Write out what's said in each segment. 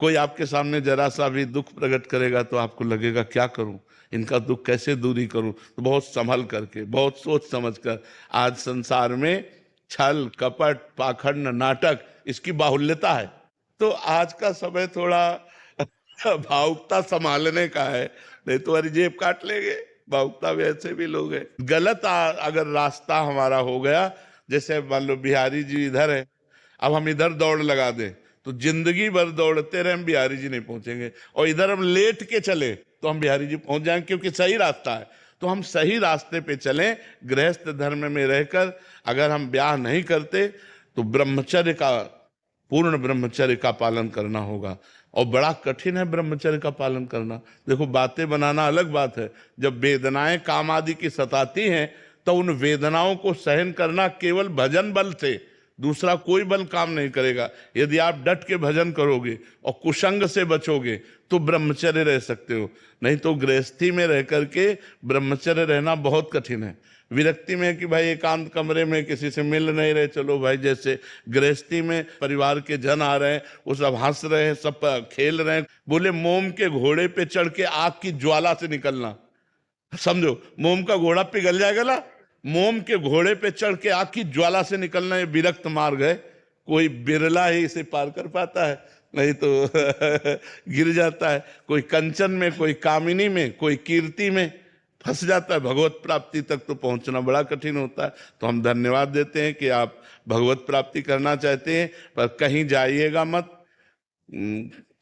कोई आपके सामने जरा सा भी दुख प्रकट करेगा तो आपको लगेगा क्या करूं, इनका दुख कैसे दूरी करूं। तो बहुत संभल करके, बहुत सोच समझ कर। आज संसार में छल कपट पाखंड नाटक इसकी बाहुल्यता है। तो आज का समय थोड़ा भावुकता संभालने का है, नहीं तो हमारी जेब काट लेंगे। भावुकता में ऐसे भी लोग हैं। गलत अगर रास्ता हमारा हो गया, जैसे मान लो बिहारी जी इधर है, अब हम इधर दौड़ लगा दें तो जिंदगी भर दौड़ते रहे हम बिहारी जी नहीं पहुंचेंगे। और इधर हम लेट के चले तो हम बिहारी जी पहुंच जाएंगे, क्योंकि सही रास्ता है। तो हम सही रास्ते पे चलें। गृहस्थ धर्म में रहकर अगर हम ब्याह नहीं करते तो ब्रह्मचर्य का, पूर्ण ब्रह्मचर्य का पालन करना होगा। और बड़ा कठिन है ब्रह्मचर्य का पालन करना। देखो, बातें बनाना अलग बात है, जब वेदनाएं काम आदि की सताती हैं तो उन वेदनाओं को सहन करना केवल भजन बल से, दूसरा कोई बल काम नहीं करेगा। यदि आप डट के भजन करोगे और कुसंग से बचोगे तो ब्रह्मचर्य रह सकते हो, नहीं तो गृहस्थी में रह करके ब्रह्मचर्य रहना बहुत कठिन है। विरक्ति में कि भाई एकांत कमरे में किसी से मिल नहीं रहे, चलो भाई, जैसे गृहस्थी में परिवार के जन आ रहे हैं, वो सब हंस रहे हैं, सब खेल रहे हैं। बोले मोम के घोड़े पे चढ़ के आग की ज्वाला से निकलना, समझो, मोम का घोड़ा पिघल जाएगा ना, मोम के घोड़े पे चढ़ के आग की ज्वाला से निकलना ये विरक्त मार्ग है। कोई बिरला ही इसे पार कर पाता है, नहीं तो गिर जाता है। कोई कंचन में, कोई कामिनी में, कोई कीर्ति में फंस जाता है। भगवत प्राप्ति तक तो पहुंचना बड़ा कठिन होता है। तो हम धन्यवाद देते हैं कि आप भगवत प्राप्ति करना चाहते हैं, पर कहीं जाइएगा मत।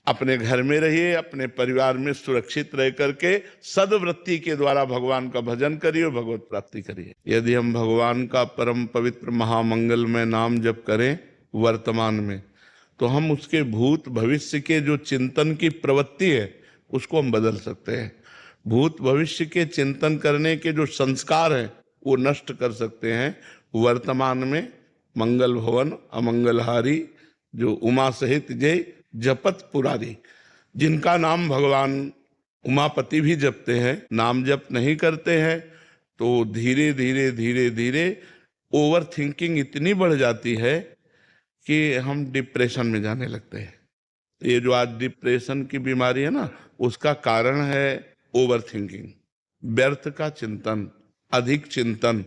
अपने घर में रहिए, अपने परिवार में सुरक्षित रह करके सद्वृत्ति के द्वारा भगवान का भजन करिए और भगवत प्राप्ति करिए। यदि हम भगवान का परम पवित्र महामंगलमय नाम जप करें वर्तमान में, तो हम उसके भूत भविष्य के जो चिंतन की प्रवृत्ति है उसको हम बदल सकते हैं। भूत भविष्य के चिंतन करने के जो संस्कार हैं वो नष्ट कर सकते हैं। वर्तमान में मंगल भवन अमंगलहारी, जो उमा सहित जय जपत पुरारी, जिनका नाम भगवान उमापति भी जपते हैं, नाम जप नहीं करते हैं तो धीरे धीरे धीरे धीरे ओवर थिंकिंग इतनी बढ़ जाती है कि हम डिप्रेशन में जाने लगते हैं। ये जो आज डिप्रेशन की बीमारी है ना, उसका कारण है ओवर थिंकिंग, व्यर्थ का चिंतन, अधिक चिंतन।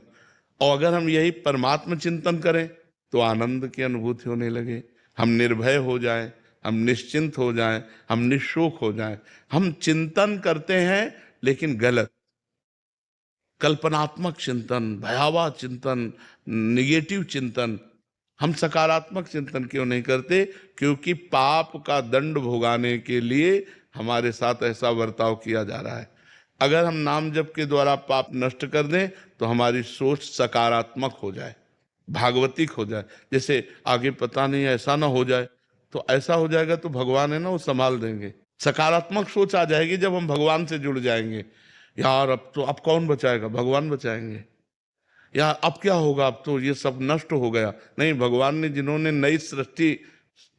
और अगर हम यही परमात्म चिंतन करें तो आनंद की अनुभूति होने लगे, हम निर्भय हो जाएं, हम निश्चिंत हो जाएं, हम निशोक हो जाएं। हम चिंतन करते हैं लेकिन गलत, कल्पनात्मक चिंतन, भयावह चिंतन, निगेटिव चिंतन। हम सकारात्मक चिंतन क्यों नहीं करते? क्योंकि पाप का दंड भुगाने के लिए हमारे साथ ऐसा बर्ताव किया जा रहा है। अगर हम नाम जप के द्वारा पाप नष्ट कर दें तो हमारी सोच सकारात्मक हो जाए, भागवतिक हो जाए। जैसे आगे पता नहीं ऐसा ना हो जाए, तो ऐसा हो जाएगा तो भगवान है ना, वो संभाल देंगे। सकारात्मक सोच आ जाएगी जब हम भगवान से जुड़ जाएंगे। यार अब तो, अब कौन बचाएगा? भगवान बचाएंगे। या अब क्या होगा, अब तो ये सब नष्ट हो गया। नहीं, भगवान ने जिन्होंने नई सृष्टि,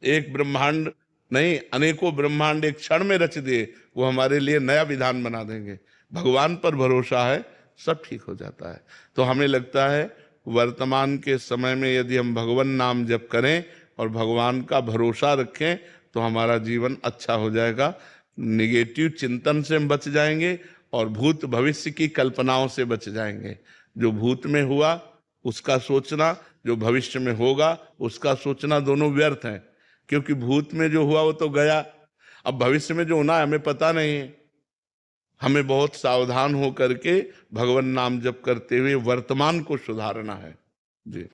एक ब्रह्मांड नहीं अनेकों ब्रह्मांड एक क्षण में रच दिए, वो हमारे लिए नया विधान बना देंगे। भगवान पर भरोसा है, सब ठीक हो जाता है। तो हमें लगता है वर्तमान के समय में यदि हम भगवान नाम जप करें और भगवान का भरोसा रखें तो हमारा जीवन अच्छा हो जाएगा। निगेटिव चिंतन से हम बच जाएंगे और भूत भविष्य की कल्पनाओं से बच जाएंगे। जो भूत में हुआ उसका सोचना, जो भविष्य में होगा उसका सोचना, दोनों व्यर्थ हैं। क्योंकि भूत में जो हुआ वो तो गया, अब भविष्य में जो होना है हमें पता नहीं है। हमें बहुत सावधान हो करके भगवान नाम जप करते हुए वर्तमान को सुधारना है। जी।